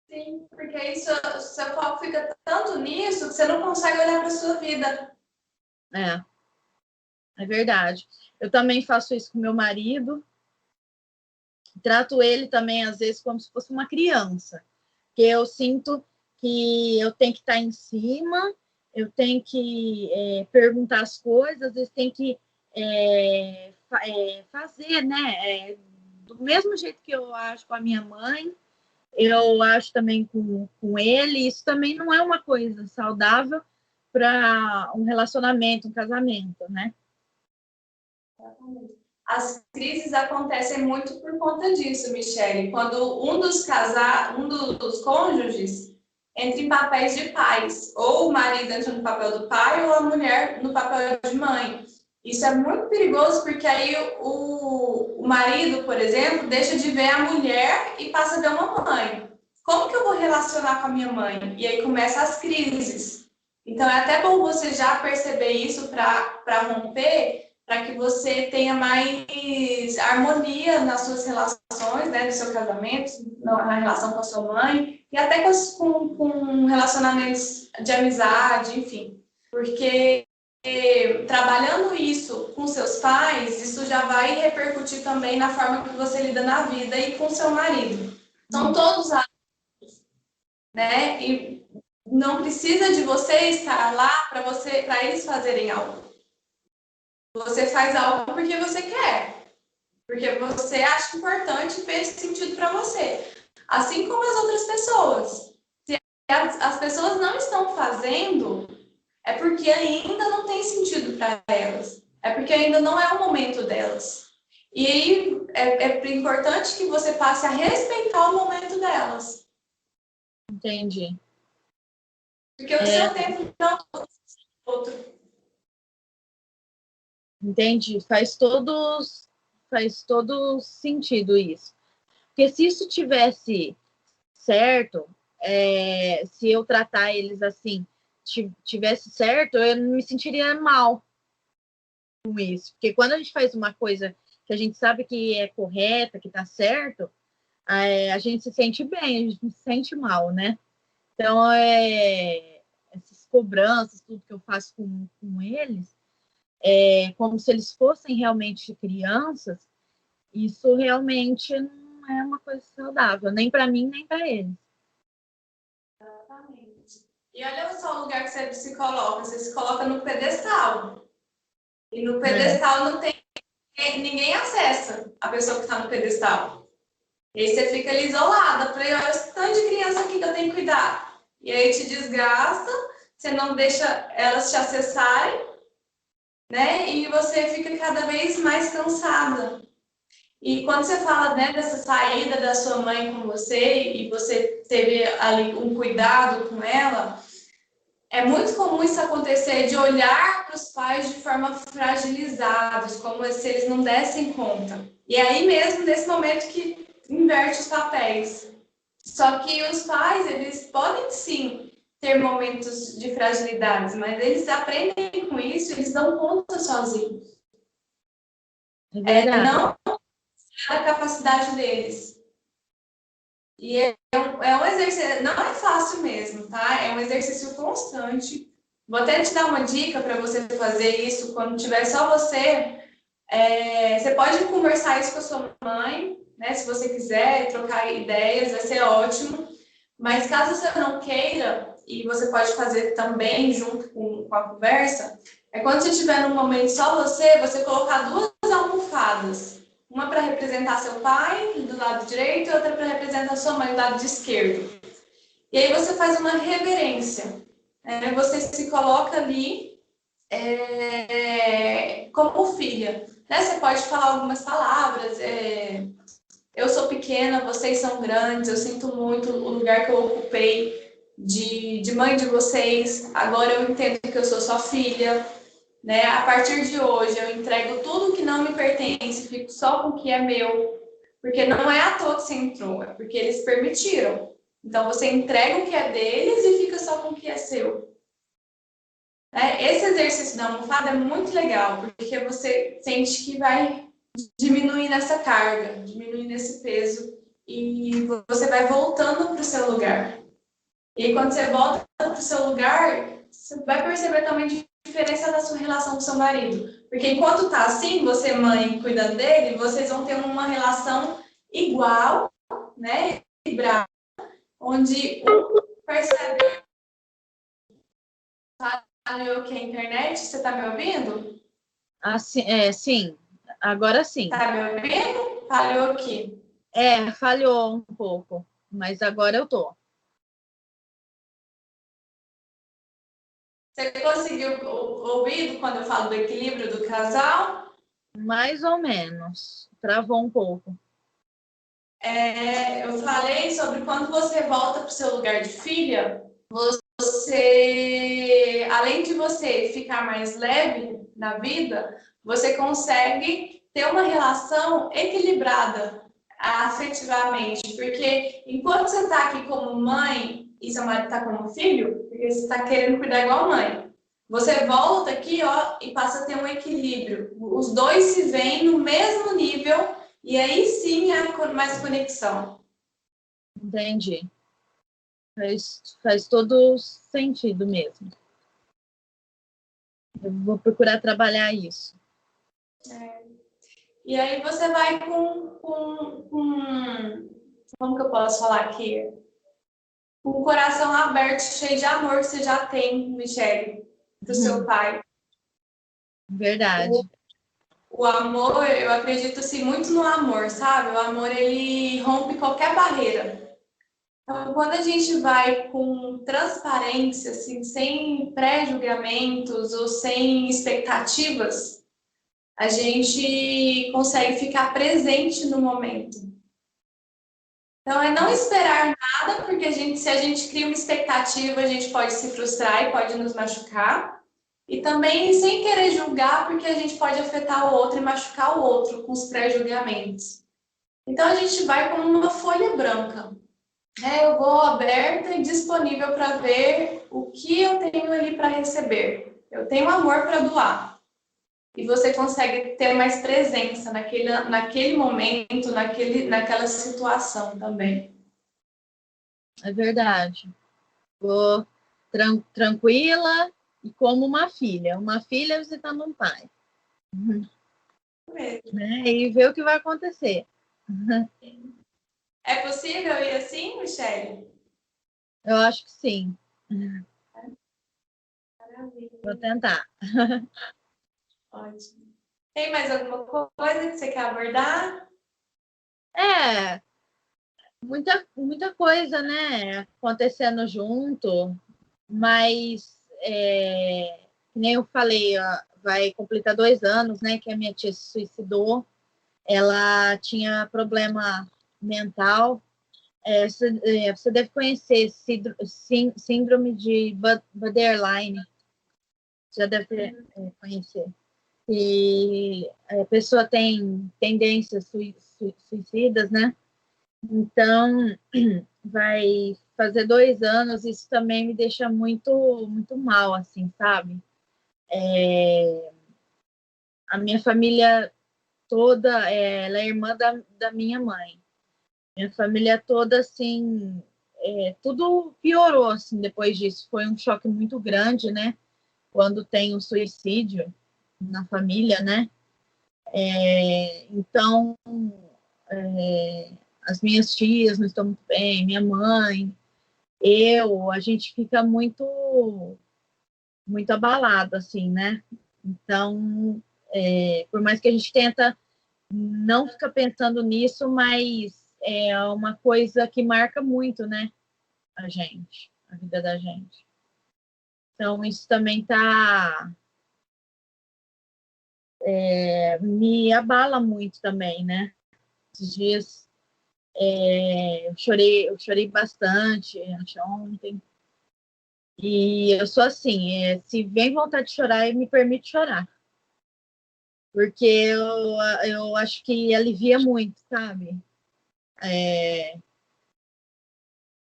Sim, porque aí seu foco fica tanto nisso que você não consegue olhar para sua vida. É verdade. Eu também faço isso com meu marido. Trato ele também, às vezes, como se fosse uma criança. Porque eu sinto que eu tenho que estar em cima, eu tenho que perguntar as coisas, às vezes tem que fazer, né? Do mesmo jeito que eu acho com a minha mãe, eu acho também com ele. Isso também não é uma coisa saudável para um relacionamento, um casamento, né? As crises acontecem muito por conta disso, Michele. Quando um dos cônjuges entra em papéis de pais, ou o marido entra no papel do pai, ou a mulher no papel de mãe. Isso é muito perigoso porque aí o marido, por exemplo, deixa de ver a mulher e passa a ver uma mãe. Como que eu vou relacionar com a minha mãe? E aí começam as crises. Então é até bom você já perceber isso para romper, para que você tenha mais harmonia nas suas relações, né, no seu casamento, na relação com a sua mãe, e até com relacionamentos de amizade, enfim. Porque trabalhando isso com seus pais, isso já vai repercutir também na forma que você lida na vida e com seu marido. São todos adultos, né? E não precisa de você estar lá para eles fazerem algo. Você faz algo porque você quer, porque você acha importante e fez sentido para você. Assim como as outras pessoas. Se as pessoas não estão fazendo, é porque ainda não tem sentido para elas. É porque ainda não é o momento delas. E aí é importante que você passe a respeitar o momento delas. Entendi. Porque o seu tempo não é outro. Entendi. Faz todo sentido isso. Porque se isso tivesse certo, se eu tratar eles assim, tivesse certo, eu não me sentiria mal com isso. Porque quando a gente faz uma coisa que a gente sabe que é correta, que tá certo, a gente se sente bem, a gente não se sente mal, né? Então, essas cobranças, tudo que eu faço com eles, como se eles fossem realmente crianças, isso realmente não é uma coisa saudável, nem para mim, nem para eles. Exatamente. E olha só o lugar que você se coloca. Você se coloca no pedestal. E no pedestal não tem ninguém acessa a pessoa que está no pedestal. E aí você fica ali isolada. Falei, olha esse tanto de criança aqui que eu tenho que cuidar. E aí te desgasta, você não deixa elas te acessarem, né? E você fica cada vez mais cansada. E quando você fala, né, dessa saída da sua mãe com você e você teve ali um cuidado com ela, é muito comum isso acontecer de olhar para os pais de forma fragilizados, como se eles não dessem conta. E aí mesmo, nesse momento que inverte os papéis. Só que os pais, eles podem sim ter momentos de fragilidades, mas eles aprendem com isso, eles dão conta sozinhos. É verdade. Não é a capacidade deles. E é um exercício, não é fácil mesmo, tá? É um exercício constante. Vou até te dar uma dica para você fazer isso quando tiver só você. Você pode conversar isso com a sua mãe, né? Se você quiser trocar ideias, vai ser ótimo. Mas caso você não queira, e você pode fazer também junto com a conversa, é quando você estiver num momento só você colocar duas almofadas. Uma para representar seu pai do lado direito e outra para representar sua mãe do lado esquerdo. E aí você faz uma reverência. Você se coloca ali como filha. Né? Você pode falar algumas palavras, Eu sou pequena, vocês são grandes, eu sinto muito o lugar que eu ocupei de mãe de vocês. Agora eu entendo que eu sou sua filha, né? A partir de hoje eu entrego tudo que não me pertence, fico só com o que é meu, porque não é à toa que você entrou, é porque eles permitiram. Então você entrega o que é deles e fica só com o que é seu. Esse exercício da almofada é muito legal, porque você sente que vai diminuir nessa carga, diminuir nesse peso, e você vai voltando para o seu lugar. E aí, quando você volta para o seu lugar, você vai perceber também a diferença da sua relação com seu marido. Porque enquanto tá assim, você, mãe, cuidando dele, vocês vão ter uma relação igual, né? Equilibrada, onde um percebe. Falhou aqui a internet, você tá me ouvindo? Assim, sim, agora sim. Tá me ouvindo? Falhou aqui. Falhou um pouco, mas agora eu tô. Você conseguiu ouvir quando eu falo do equilíbrio do casal? Mais ou menos. Travou um pouco. Eu falei sobre quando você volta para o seu lugar de filha, você, além de você ficar mais leve na vida, você consegue ter uma relação equilibrada afetivamente, porque enquanto você está aqui como mãe e seu marido está como filho, porque você está querendo cuidar igual mãe, você volta aqui, ó, e passa a ter um equilíbrio. Os dois se veem no mesmo nível e aí sim há mais conexão. Entendi. Faz todo sentido mesmo. Eu vou procurar trabalhar isso. E aí você vai como que eu posso falar aqui? Com o coração aberto, cheio de amor que você já tem, Michele, para o seu pai. Verdade. O amor, eu acredito assim, muito no amor, sabe? O amor, ele rompe qualquer barreira. Então, quando a gente vai com transparência, assim, sem pré-julgamentos ou sem expectativas, a gente consegue ficar presente no momento. Então, é não esperar nada, porque se a gente cria uma expectativa, a gente pode se frustrar e pode nos machucar. E também sem querer julgar, porque a gente pode afetar o outro e machucar o outro com os pré-julgamentos. Então, a gente vai como uma folha branca. Eu vou aberta e disponível para ver o que eu tenho ali para receber. Eu tenho amor para doar. E você consegue ter mais presença naquele momento, naquela situação também. É verdade. Vou tranquila e como uma filha. Uma filha visitando um pai. Né? E ver o que vai acontecer. É possível ir assim, Michele? Eu acho que sim. Maravilha. Vou tentar. Ótimo. Tem mais alguma coisa que você quer abordar? É, muita coisa, né? Acontecendo junto, mas que nem eu falei, ó, vai completar 2 anos, né? Que a minha tia se suicidou. Ela tinha problema mental. Você deve conhecer síndrome de borderline. Já deve conhecer. E a pessoa tem tendências suicidas, né? Então, vai fazer 2 anos, isso também me deixa muito mal, assim, sabe? A minha família toda, ela é irmã da minha mãe. Minha família toda, assim, tudo piorou, assim, depois disso. Foi um choque muito grande, né? Quando tem um suicídio na família, né? Então, as minhas tias não estão muito bem, minha mãe, a gente fica muito abalado, assim, né? Então, por mais que a gente tenta não ficar pensando nisso, mas é uma coisa que marca muito, né? A vida da gente. Então, isso também me abala muito também, né? Esses dias Eu chorei bastante ontem. E eu sou assim, se vem vontade de chorar, me permite chorar. Porque eu acho que alivia muito, sabe?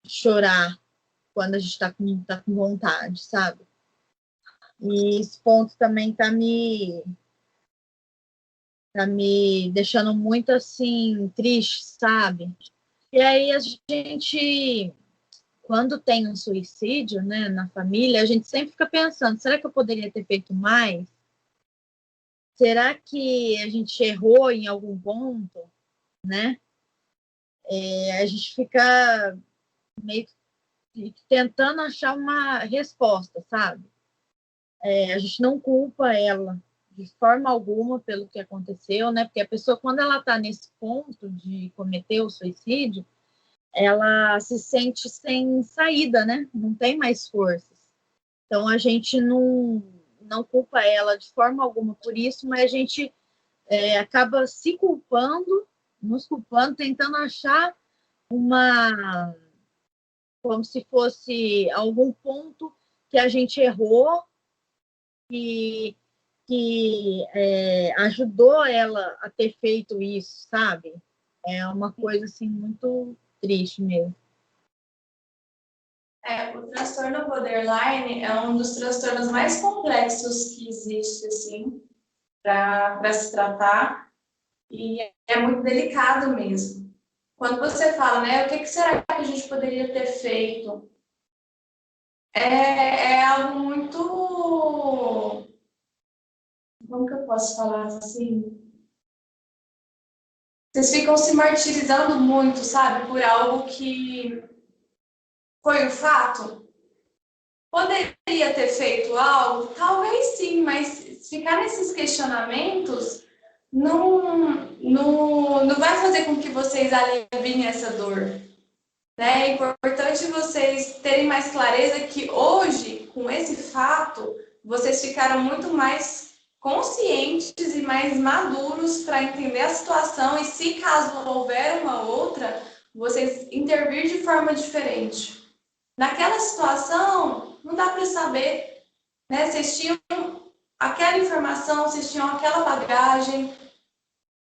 Chorar quando a gente tá com vontade, sabe? E esse ponto também tá me deixando muito assim, triste, sabe? E aí a gente, quando tem um suicídio, né, na família, a gente sempre fica pensando, será que eu poderia ter feito mais? Será que a gente errou em algum ponto, né? A gente fica meio que tentando achar uma resposta, sabe? A gente não culpa ela de forma alguma pelo que aconteceu, né? Porque a pessoa, quando ela está nesse ponto de cometer o suicídio, ela se sente sem saída, né? Não tem mais forças. Então a gente não culpa ela de forma alguma por isso, mas a gente acaba se culpando, nos culpando, tentando achar uma, como se fosse algum ponto que a gente errou, que, que ajudou ela a ter feito isso, sabe? É uma coisa assim muito triste mesmo. O transtorno borderline é um dos transtornos mais complexos que existe, assim, para se tratar, e é muito delicado mesmo. Quando você fala, né, o que será que a gente poderia ter feito? É algo muito. Como que eu posso falar assim? Vocês ficam se martirizando muito, sabe, por algo que foi um fato. Poderia ter feito algo? Talvez sim, mas ficar nesses questionamentos não vai fazer com que vocês aliviem essa dor. Né? É importante vocês terem mais clareza que hoje, com esse fato, vocês ficaram muito mais conscientes e mais maduros para entender a situação e, se caso houver uma outra, vocês intervir de forma diferente. Naquela situação, não dá para saber, né? Vocês tinham aquela informação, vocês tinham aquela bagagem,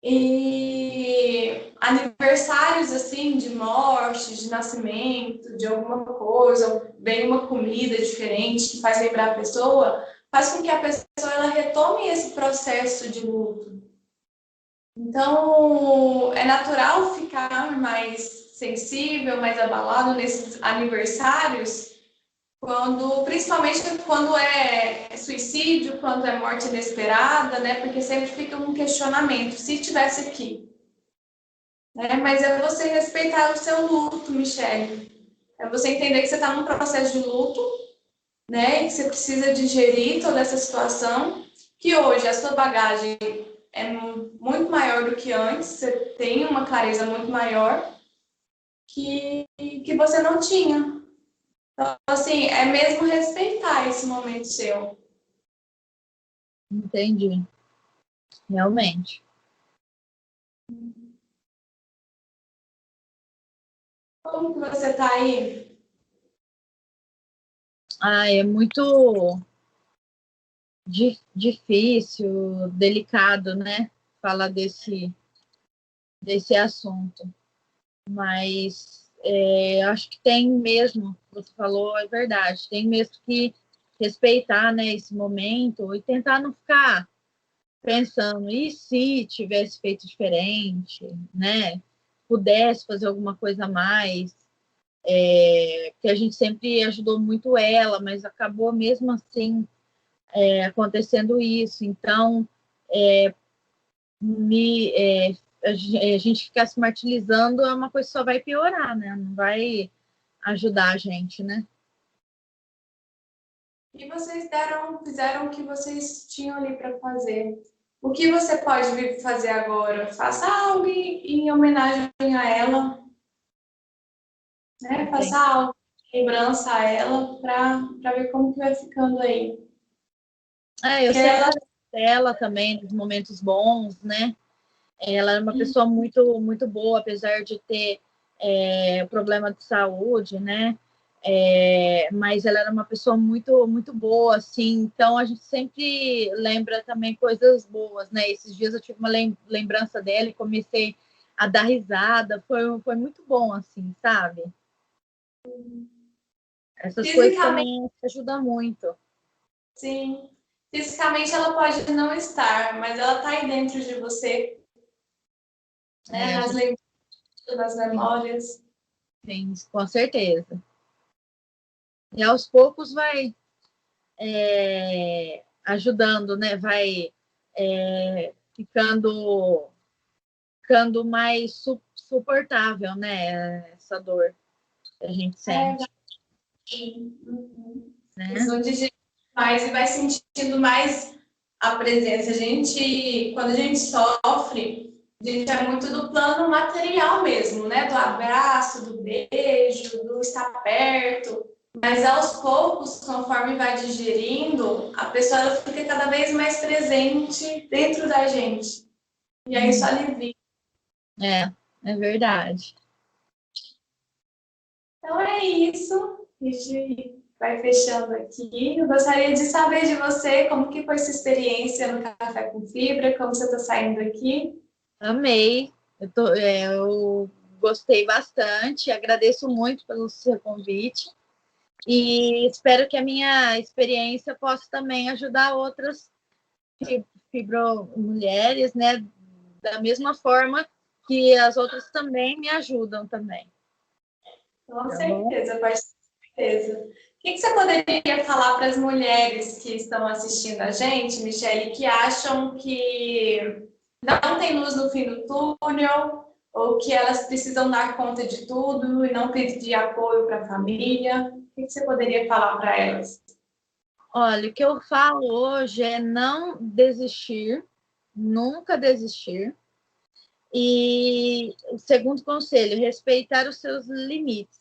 e aniversários assim de morte, de nascimento, de alguma coisa, vem uma comida diferente que faz lembrar a pessoa, faz com que a pessoa ela retome esse processo de luto. Então, é natural ficar mais sensível, mais abalado nesses aniversários, principalmente quando é suicídio, quando é morte inesperada, né? Porque sempre fica um questionamento. Se tivesse aqui, né? Mas é você respeitar o seu luto, Michele. É você entender que você está num processo de luto, né? Que você precisa digerir toda essa situação, que hoje a sua bagagem é muito maior do que antes, você tem uma clareza muito maior que você não tinha. Então, assim, é mesmo respeitar esse momento seu. Entendi. Realmente. Como que você está aí? É muito difícil, delicado, né? Falar desse assunto. Mas acho que tem mesmo, você falou, é verdade, tem mesmo que respeitar, né, esse momento e tentar não ficar pensando, e se tivesse feito diferente, né? Pudesse fazer alguma coisa a mais, que a gente sempre ajudou muito ela, mas acabou mesmo assim acontecendo isso. Então, a gente ficar se martirizando é uma coisa que só vai piorar, né? Não vai ajudar a gente, né? E vocês fizeram o que vocês tinham ali para fazer. O que você pode vir fazer agora? Faça algo em homenagem a ela, né? Faça algo em lembrança a ela para ver como que vai ficando aí. Eu Porque sempre ela dela também, nos momentos bons, né? Ela é uma pessoa muito, muito boa, apesar de ter problema de saúde, né? Mas ela era uma pessoa muito, muito boa, assim. Então, a gente sempre lembra também coisas boas, né? Esses dias eu tive uma lembrança dela e comecei a dar risada. Foi muito bom, assim, sabe? Essas coisas Fisicamente, também ajudam muito. sim. Fisicamente ela pode não estar, mas ela está aí dentro de você, né? A Nas gente lembranças, nas tem, memórias. tem, com certeza. E aos poucos vai ajudando, né? Vai ficando mais suportável, né? Essa dor que a gente É, sente, uhum. Eles né? vão digerir mais e vai sentindo mais a presença. Quando a gente sofre, a gente é muito do plano material mesmo, né? Do abraço, do beijo, do estar perto. Mas aos poucos, conforme vai digerindo, a pessoa ela fica cada vez mais presente dentro da gente. E aí isso alivia. É verdade. Então é isso. A gente vai fechando aqui. Eu gostaria de saber de você como que foi sua experiência no Café com Fibra, como você está saindo aqui. Amei. Eu gostei bastante, agradeço muito pelo seu convite e espero que a minha experiência possa também ajudar outras fibromulheres, né? Da mesma forma que as outras também me ajudam também, Com tá bom? certeza, com certeza. O que você poderia falar para as mulheres que estão assistindo a gente, Michele, que acham que não tem luz no fim do túnel, ou que elas precisam dar conta de tudo e não pedir apoio para a família? O que você poderia falar para elas? Olha, o que eu falo hoje é não desistir, nunca desistir. E o segundo conselho, respeitar os seus limites.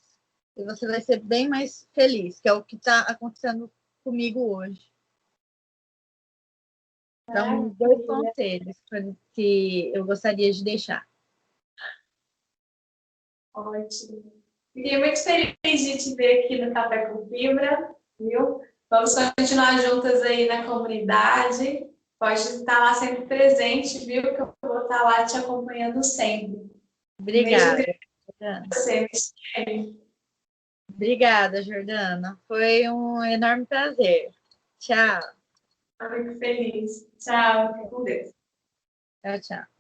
E você vai ser bem mais feliz, que é o que está acontecendo comigo hoje. Então, dois Maravilha. conselhos que eu gostaria de deixar. Ótimo. Fiquei muito feliz de te ver aqui no Café com Fibra, viu? Vamos continuar juntas aí na comunidade. Pode estar lá sempre presente, viu? Que eu vou estar lá te acompanhando sempre. Um beijo grande Obrigada, Jordana. para você, Michele. Obrigada, Jordana. Foi um enorme prazer. Tchau. Fico feliz. Tchau, fique com Deus. Tchau, tchau.